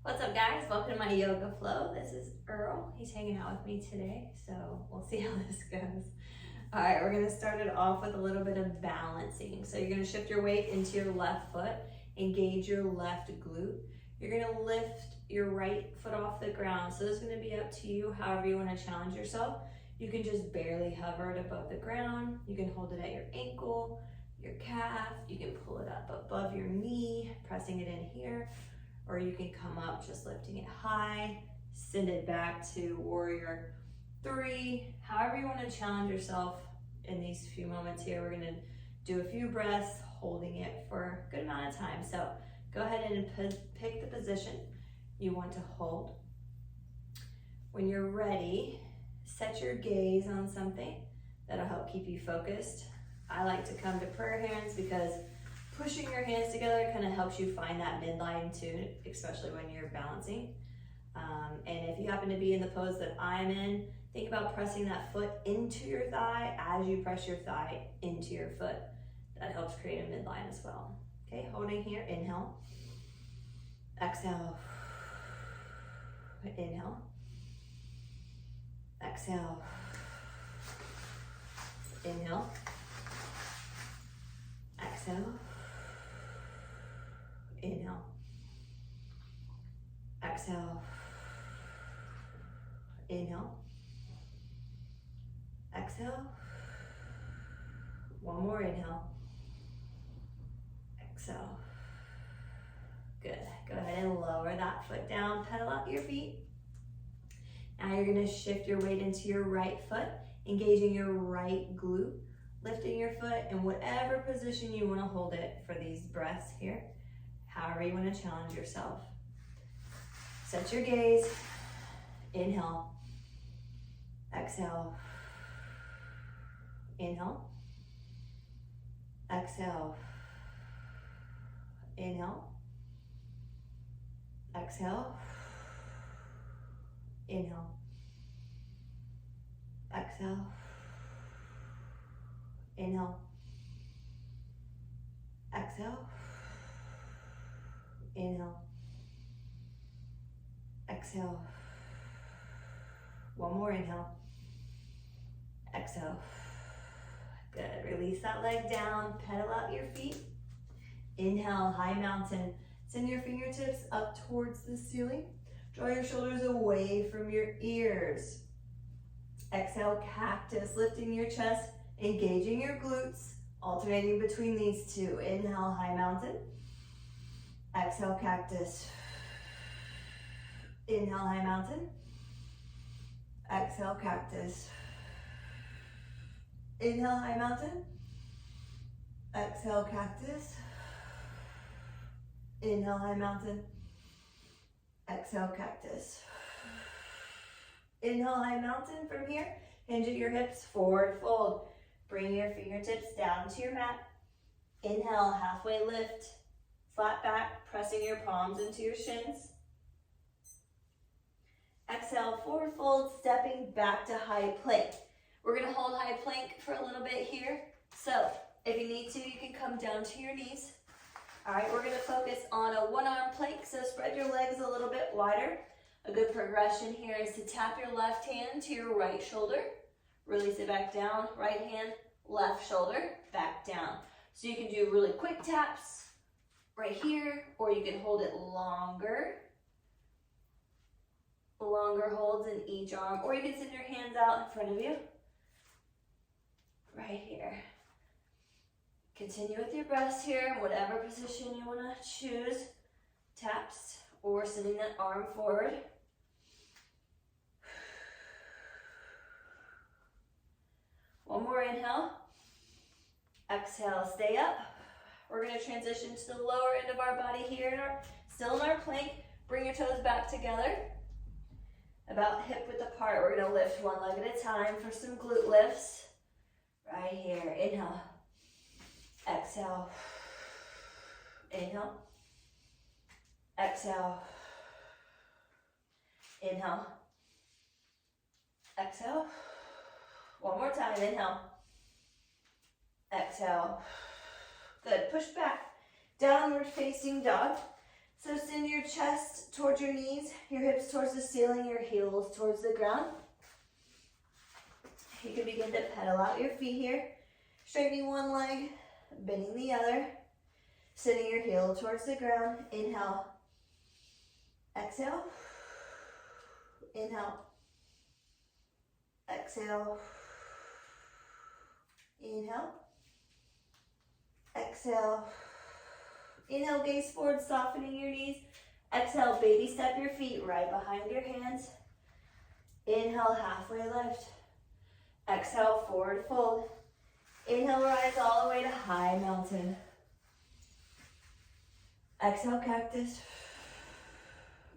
What's up, guys? Welcome to my yoga flow. This is Earl. He's hanging out with me today, so we'll see how this goes. All right, we're gonna start it off with a little bit of balancing. So you're gonna shift your weight into your left foot, engage your left glute. You're gonna lift your right foot off the ground. So this is gonna be up to you, however you wanna challenge yourself. You can just barely hover it above the ground. You can hold it at your ankle, your calf. You can pull it up above your knee, pressing it in here. Or you can come up just lifting it high, send it back to warrior 3. However you want to challenge yourself in these few moments here. We're going to do a few breaths, holding it for a good amount of time. So go ahead and pick the position you want to hold. When you're ready, set your gaze on something that'll help keep you focused. I like to come to prayer hands because pushing your hands together kind of helps you find that midline too, especially when you're balancing. And if you happen to be in the pose that I'm in, think about pressing that foot into your thigh as you press your thigh into your foot. That helps create a midline as well. Okay, holding here, inhale, exhale, inhale, exhale, inhale, exhale, inhale, exhale, inhale, exhale, one more inhale, exhale. Good, go ahead and lower that foot down, pedal out your feet. Now you're gonna shift your weight into your right foot, engaging your right glute, lifting your foot in whatever position you wanna hold it for these breaths here. However you want to challenge yourself. Set your gaze. Inhale. Exhale. Inhale. Exhale. Inhale. Exhale. Inhale. Exhale. Inhale. Exhale. Inhale, exhale, one more inhale, exhale. Good, release that leg down, pedal out your feet. Inhale, high mountain. Send your fingertips up towards the ceiling. Draw your shoulders away from your ears. Exhale, cactus, lifting your chest, engaging your glutes, alternating between these two. Inhale, high mountain. Exhale, cactus. Inhale, high mountain. Exhale, cactus. Inhale, high mountain. Exhale, cactus. Inhale, high mountain. Exhale, cactus. Inhale, high mountain. From here, hinge at your hips, forward fold. Bring your fingertips down to your mat. Inhale, halfway lift. Flat back, pressing your palms into your shins. Exhale, forward fold, stepping back to high plank. We're gonna hold high plank for a little bit here. So if you need to, you can come down to your knees. All right, we're gonna focus on a one-arm plank, so spread your legs a little bit wider. A good progression here is to tap your left hand to your right shoulder. Release it back down, right hand, left shoulder, back down. So you can do really quick taps right here, or you can hold it longer holds in each arm, or you can send your hands out in front of you, right here. Continue with your breaths here, whatever position you want to choose, taps, or sending that arm forward. One more inhale, exhale, stay up. We're going to transition to the lower end of our body here, still in our plank. Bring your toes back together, about hip width apart. We're going to lift one leg at a time for some glute lifts. Right here, inhale, exhale, inhale, exhale, inhale, exhale. One more time, inhale, exhale. Good, push back, downward facing dog. So send your chest towards your knees, your hips towards the ceiling, your heels towards the ground. You can begin to pedal out your feet here. Straightening one leg, bending the other. Sending your heel towards the ground. Inhale. Exhale. Inhale. Exhale. Inhale. Exhale. Inhale, gaze forward, softening your knees. Exhale, baby step your feet right behind your hands. Inhale, halfway lift. Exhale, forward fold. Inhale, rise all the way to high mountain. Exhale, cactus.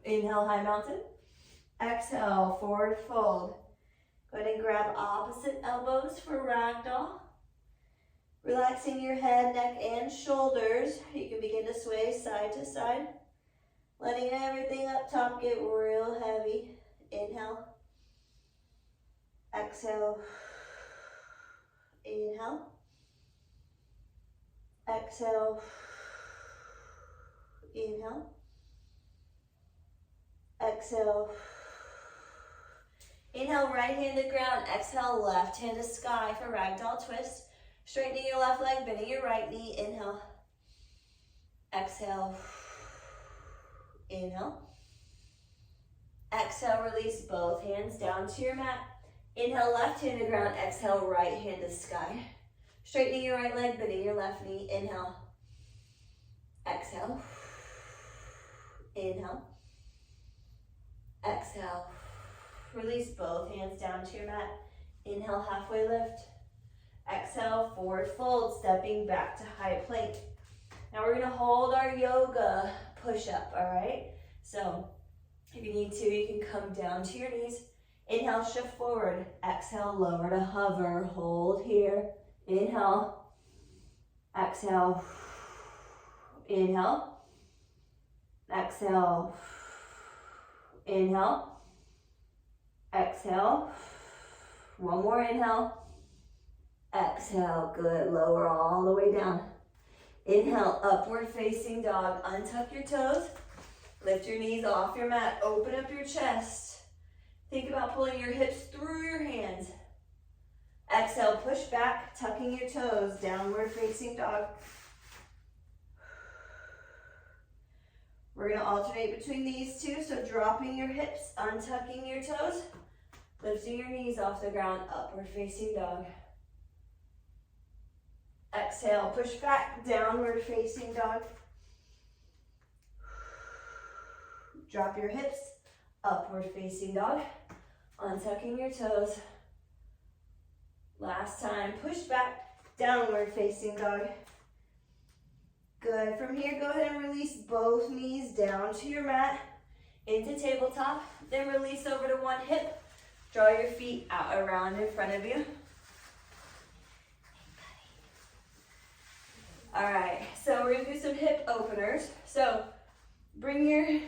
Inhale, high mountain. Exhale, forward fold. Go ahead and grab opposite elbows for ragdoll. Relaxing your head, neck, and shoulders. You can begin to sway side to side. Letting everything up top get real heavy. Inhale. Exhale. Inhale. Exhale. Inhale. Exhale. Inhale, right hand to ground. Exhale, left hand to sky for ragdoll twist. Straightening your left leg, bending your right knee. Inhale. Exhale. Inhale. Exhale, release both hands down to your mat. Inhale, left hand to ground. Exhale, right hand to sky. Straightening your right leg, bending your left knee. Inhale. Exhale. Inhale. Exhale. Release both hands down to your mat. Inhale, halfway lift. Exhale, forward fold, stepping back to high plank. Now we're gonna hold our yoga push-up, all right? So if you need to, you can come down to your knees. Inhale, shift forward. Exhale, lower to hover. Hold here. Inhale. Exhale. Inhale. Exhale. Inhale. Exhale. One more inhale. Exhale, good. Lower all the way down. Inhale, upward facing dog. Untuck your toes. Lift your knees off your mat. Open up your chest. Think about pulling your hips through your hands. Exhale, push back, tucking your toes. Downward facing dog. We're going to alternate between these two. So dropping your hips, untucking your toes. Lifting your knees off the ground. Upward facing dog. Exhale, push back, downward facing dog. Drop your hips, upward facing dog. Untucking your toes. Last time, push back, downward facing dog. Good. From here, go ahead and release both knees down to your mat, into tabletop. Then release over to one hip. Draw your feet out around in front of you. All right, so we're gonna do some hip openers. So bring your,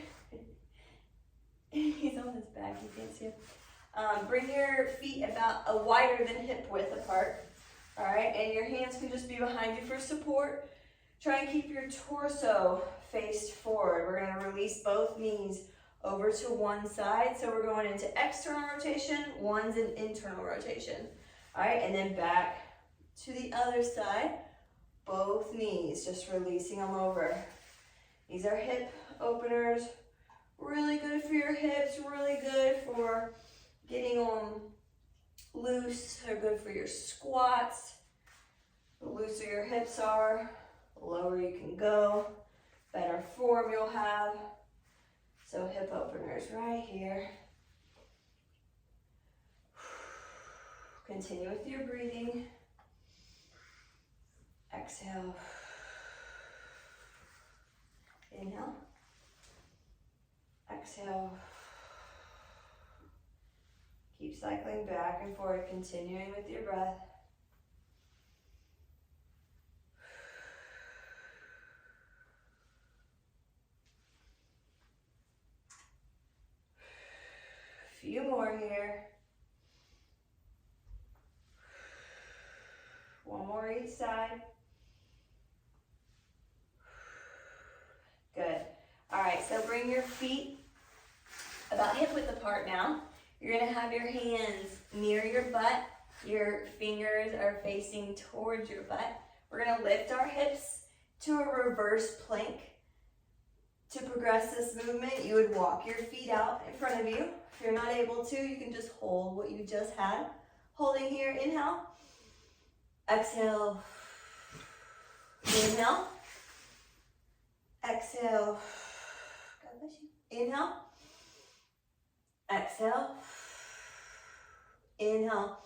he's on his back, you can't see him. Bring your feet about a wider than hip width apart. All right, and your hands can just be behind you for support. Try and keep your torso faced forward. We're gonna release both knees over to one side. So we're going into external rotation, one's an internal rotation. All right, and then back to the other side. Both knees, just releasing them over. These are hip openers. Really good for your hips, really good for getting them loose. They're good for your squats. The looser your hips are, the lower you can go, better form you'll have. So hip openers right here. Continue with your breathing. Exhale. Inhale. Exhale. Keep cycling back and forth, continuing with your breath. Few more here. One more each side. Good. All right, so bring your feet about hip width apart now. You're gonna have your hands near your butt. Your fingers are facing towards your butt. We're gonna lift our hips to a reverse plank. To progress this movement, you would walk your feet out in front of you. If you're not able to, you can just hold what you just had. Holding here, inhale. Exhale. Inhale. Exhale. God bless you. Inhale. Exhale. Inhale.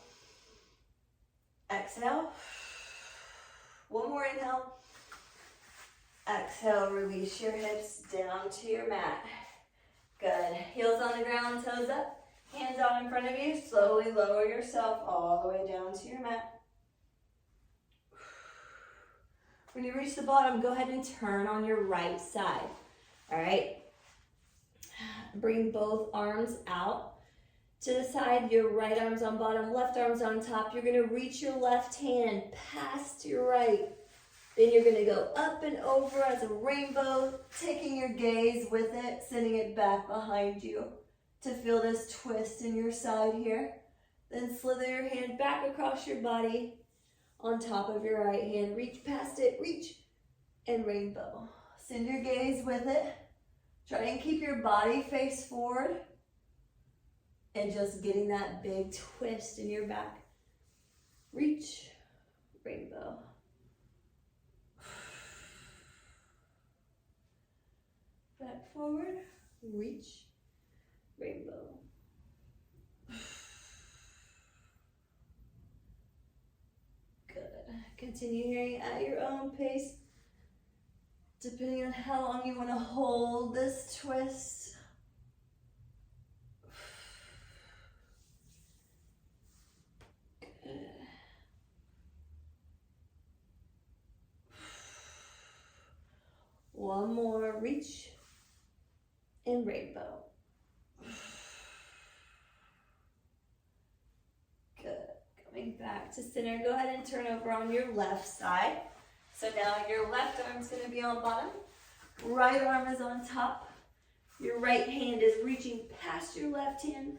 Exhale. One more inhale. Exhale, release your hips down to your mat. Good. Heels on the ground, toes up, hands out in front of you. Slowly lower yourself all the way down to your mat. When you reach the bottom, go ahead and turn on your right side. All right. Bring both arms out to the side. Your right arm's on bottom, left arm's on top. You're going to reach your left hand past your right. Then you're going to go up and over as a rainbow, taking your gaze with it, sending it back behind you to feel this twist in your side here. Then slither your hand back across your body on top of your right hand. Reach past it, reach, and rainbow. Send your gaze with it. Try and keep your body face forward and just getting that big twist in your back. Reach, rainbow. Back forward, reach, rainbow. Good. Continue here at your own pace, depending on how long you want to hold this twist. Good. One more, reach and rainbow. Good. Coming back to center. Go ahead and turn over on your left side. So now your left arm's going to be on bottom. Right arm is on top. Your right hand is reaching past your left hand.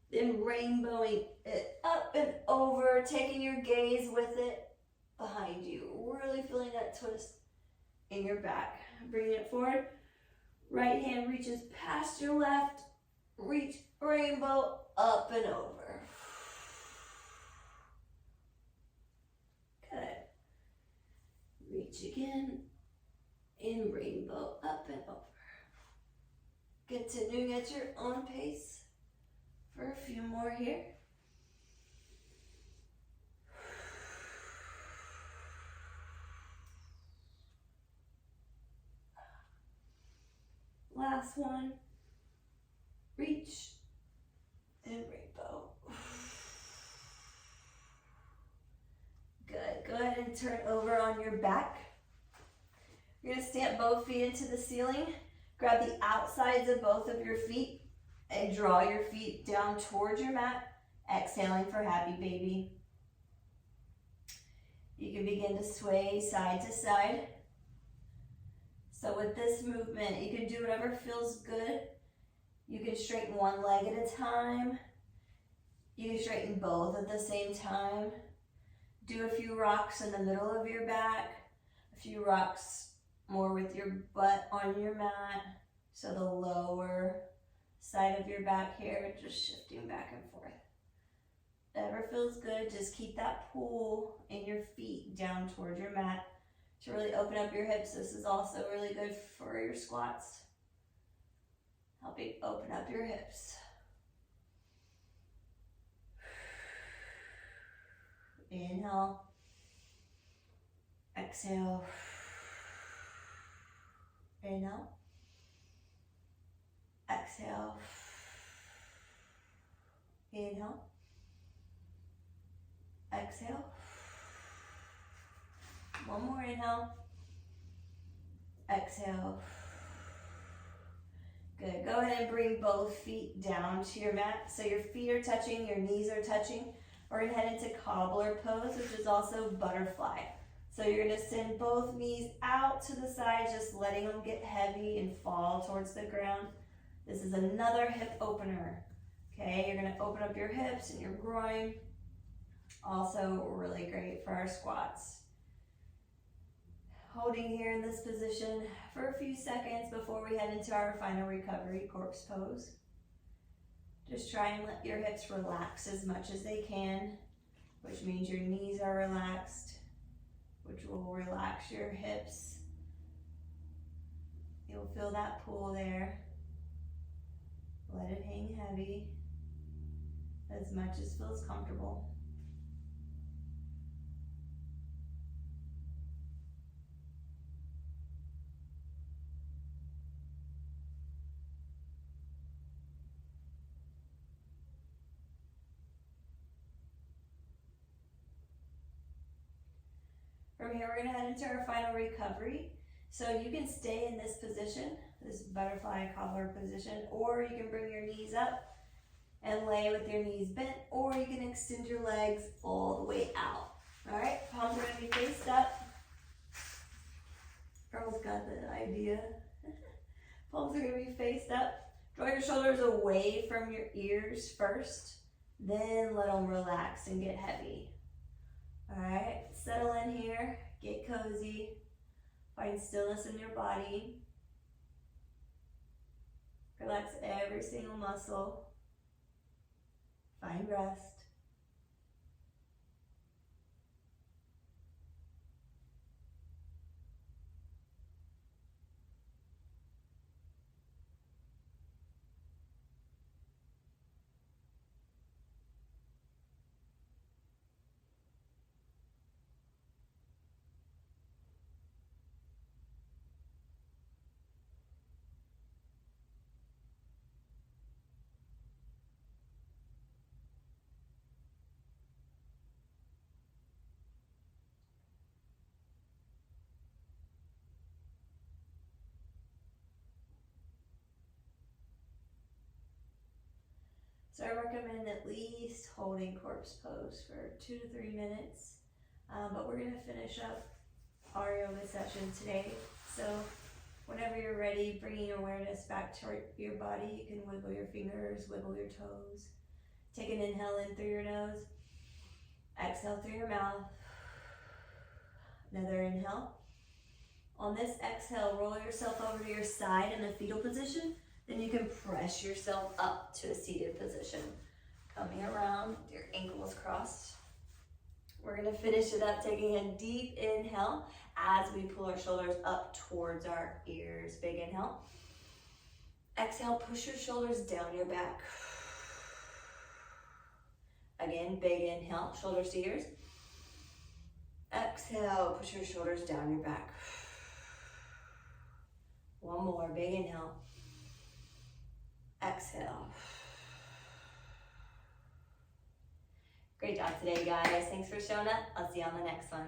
Then rainbowing it up and over, taking your gaze with it behind you. Really feeling that twist in your back. Bringing it forward. Right hand reaches past your left. Reach, rainbow, up and over. Good. Reach again. And rainbow, up and over. Continuing at your own pace for a few more here. Last one. Reach and rainbow. Good. Go ahead and turn over on your back. You're going to stamp both feet into the ceiling. Grab the outsides of both of your feet and draw your feet down towards your mat. Exhaling for happy baby. You can begin to sway side to side. So with this movement, you can do whatever feels good. You can straighten one leg at a time. You can straighten both at the same time. Do a few rocks in the middle of your back. A few rocks more with your butt on your mat. So the lower side of your back here, just shifting back and forth. Whatever feels good, just keep that pull in your feet down towards your mat. To really open up your hips. This is also really good for your squats. Helping open up your hips. Inhale. Exhale. Inhale. Exhale. Inhale. Exhale. One more inhale. Exhale. Good. Go ahead and bring both feet down to your mat. So your feet are touching, your knees are touching. We're going to head into cobbler pose, which is also butterfly. So you're going to send both knees out to the side, just letting them get heavy and fall towards the ground. This is another hip opener. Okay, you're gonna open up your hips and your groin. Also really great for our squats. Holding here in this position for a few seconds before we head into our final recovery, corpse pose. Just try and let your hips relax as much as they can, which means your knees are relaxed, which will relax your hips. You'll feel that pull there. Let it hang heavy as much as feels comfortable. From here, we're gonna head into our final recovery. So you can stay in this position, this butterfly cobbler position, or you can bring your knees up and lay with your knees bent, or you can extend your legs all the way out. All right, palms are gonna be faced up. Girls got the idea. Palms are gonna be faced up. Draw your shoulders away from your ears first, then let them relax and get heavy. All right, settle in here, get cozy, find stillness in your body. Relax every single muscle. Find rest. So I recommend at least holding corpse pose for 2 to 3 minutes, but we're gonna finish up our yoga session today. So whenever you're ready, bringing your awareness back to your body, you can wiggle your fingers, wiggle your toes. Take an inhale in through your nose, exhale through your mouth. Another inhale. On this exhale, roll yourself over to your side in a fetal position. Then you can press yourself up to a seated position. Coming around with your ankles crossed. We're gonna finish it up taking a deep inhale as we pull our shoulders up towards our ears. Big inhale. Exhale, push your shoulders down your back. Again, big inhale, shoulders to ears. Exhale, push your shoulders down your back. One more, big inhale. Exhale. Great job today, guys. Thanks for showing up. I'll see you on the next one.